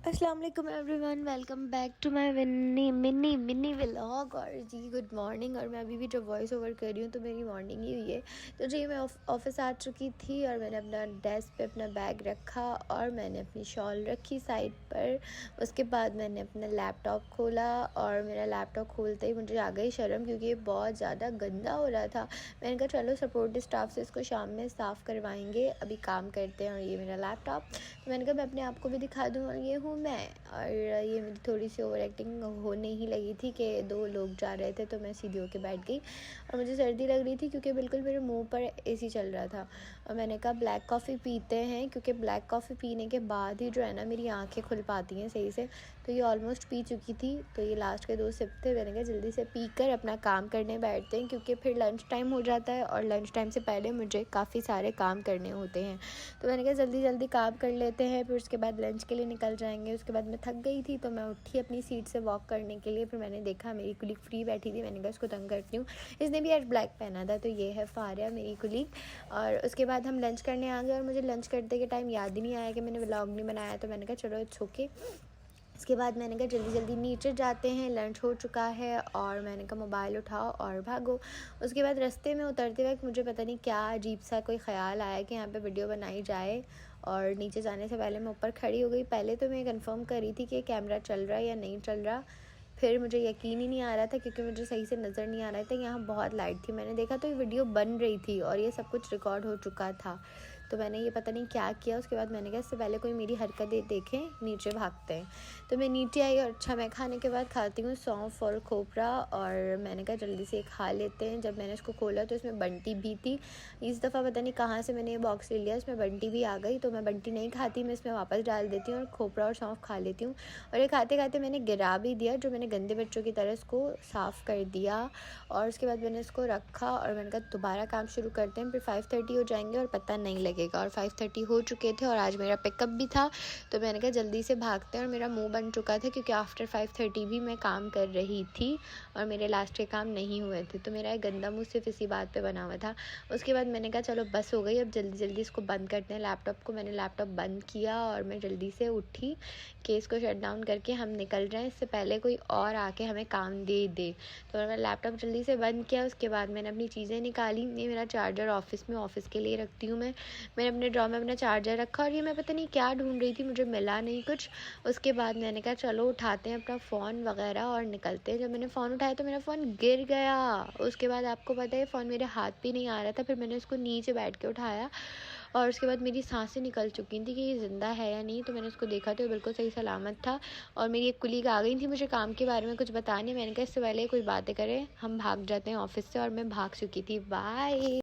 अस्सलाम वालेकुम everyone, welcome back to my mini vlog. और जी गुड मॉर्निंग। और मैं अभी भी जब वॉइस ओवर कर रही हूँ तो मेरी मॉर्निंग ही हुई है। तो जी मैं ऑफिस आ चुकी थी और मैंने अपना डेस्क पे अपना बैग रखा और मैंने अपनी शॉल रखी साइड पर। उसके बाद मैंने अपना लैपटॉप खोला और मेरा लैपटॉप खोलते ही मुझे आ गई शर्म, क्योंकि ये बहुत ज़्यादा गंदा हो रहा था। मैंने कहा चलो सपोर्ट स्टाफ से इसको शाम में साफ़ करवाएंगे, अभी काम करते हैं। और ये मेरा लैपटॉप, तो मैंने कहा मैं अपने आप को भी दिखा दूँ, और ये हूँ मैं। और ये मेरी थोड़ी सी ओवर एक्टिंग होने ही लगी थी कि 2 लोग जा रहे थे तो मैं सीधी होके बैठ गई। और मुझे सर्दी लग रही थी क्योंकि बिल्कुल मेरे मुंह पर एसी चल रहा था। और मैंने कहा ब्लैक कॉफ़ी पीते हैं, क्योंकि ब्लैक कॉफ़ी पीने के बाद ही जो है ना मेरी आँखें खुल पाती हैं सही से। तो ये ऑलमोस्ट पी चुकी थी, तो ये लास्ट के 2 सिप थे। मैंने कहा जल्दी से पी कर अपना काम करने बैठते हैं, क्योंकि फिर लंच टाइम हो जाता है और लंच टाइम से पहले मुझे काफ़ी सारे काम करने होते हैं। तो मैंने कहा जल्दी जल्दी काम कर लेते हैं, फिर उसके बाद लंच के लिए निकल जाएंगे। उसके बाद मैं थक गई थी तो मैं उठी अपनी सीट से वॉक करने के लिए। फिर मैंने देखा मेरी कुलीग फ्री बैठी थी, मैंने कहा उसको तंग करती हूँ। इसने भी आज ब्लैक पहना था, तो ये है फारिया मेरी कुलीग। और उसके बाद हम लंच करने आ गए और मुझे लंच करते के टाइम याद ही नहीं आया कि मैंने व्लॉग नहीं बनाया। तो मैंने कहा चलो इट्स ओके। इसके बाद मैंने कहा जल्दी जल्दी नीचे जाते हैं, लंच हो चुका है। और मैंने कहा मोबाइल उठाओ और भागो। उसके बाद रास्ते में उतरते वक्त मुझे पता नहीं क्या अजीब सा कोई ख़्याल आया कि यहाँ पे वीडियो बनाई जाए। और नीचे जाने से पहले मैं ऊपर खड़ी हो गई। पहले तो मैं कंफर्म कर रही थी कि कैमरा चल रहा है या नहीं चल रहा, फिर मुझे यकीन ही नहीं आ रहा था क्योंकि मुझे सही से नज़र नहीं आ रहा था। यहाँ बहुत लाइट थी, मैंने देखा तो ये वीडियो बन रही थी और ये सब कुछ रिकॉर्ड हो चुका था। तो मैंने ये पता नहीं क्या किया। उसके बाद मैंने कहा इससे पहले कोई मेरी हरकतें देखें नीचे भागते हैं। तो मैं नीचे आई और अच्छा मैं खाने के बाद खाती हूँ सौंफ और खोपरा। और मैंने कहा जल्दी से खा लेते हैं। जब मैंने इसको खोला तो इसमें बंटी भी थी। इस दफ़ा पता नहीं कहाँ से मैंने ये बॉक्स ले लिया, इसमें बंटी भी आ गई। तो मैं बंटी नहीं खाती, मैं इसमें वापस डाल देती हूँ और खोपरा और सौंफ खा लेती हूँ। और ये खाते खाते मैंने गिरा भी दिया, जो मैंने गंदे बच्चों की तरह इसको साफ़ कर दिया। और उसके बाद मैंने इसको रखा और मैंने कहा दोबारा काम शुरू करते हैं, फिर 5:30 हो जाएंगे और पता नहीं लगेगा। और 5:30 हो चुके थे और आज मेरा पिकअप भी था। तो मैंने कहा जल्दी से भागते हैं। और मेरा मुंह बन चुका था क्योंकि आफ्टर 5:30 भी मैं काम कर रही थी और मेरे लास्ट के काम नहीं हुए थे। तो मेरा एक गंदा मुँह सिर्फ इसी बात पर बना हुआ था। उसके बाद मैंने कहा चलो बस हो गई, अब जल्दी जल्दी इसको बंद करते हैं लैपटॉप को। मैंने लैपटॉप बंद किया और मैं जल्दी से उठी कि इसको शट डाउन करके हम निकल जाएं, इससे पहले कोई और आके हमें काम दे दे। तो मैंने लैपटॉप जल्दी से बंद किया। उसके बाद मैंने अपनी चीज़ें निकाली। ये मेरा चार्जर ऑफ़िस के लिए रखती हूँ मैंने अपने ड्रॉर में अपना चार्जर रखा और ये मैं पता नहीं क्या ढूंढ रही थी, मुझे मिला नहीं कुछ। उसके बाद मैंने कहा चलो उठाते हैं अपना फ़ोन वगैरह और निकलते हैं। जब मैंने फ़ोन उठाया तो मेरा फ़ोन गिर गया। उसके बाद आपको पता है फ़ोन मेरे हाथ भी नहीं आ रहा था, फिर मैंने उसको नीचे बैठ के उठाया और उसके बाद मेरी सांसें निकल चुकी थी कि ये ज़िंदा है या नहीं। तो मैंने उसको देखा तो बिल्कुल सही सलामत था। और मेरी एक कुलीग आ गई थी मुझे काम के बारे में कुछ बताने। मैंने कहा इससे पहले कोई बातें करें हम भाग जाते हैं ऑफिस से, और मैं भाग चुकी थी। बाय।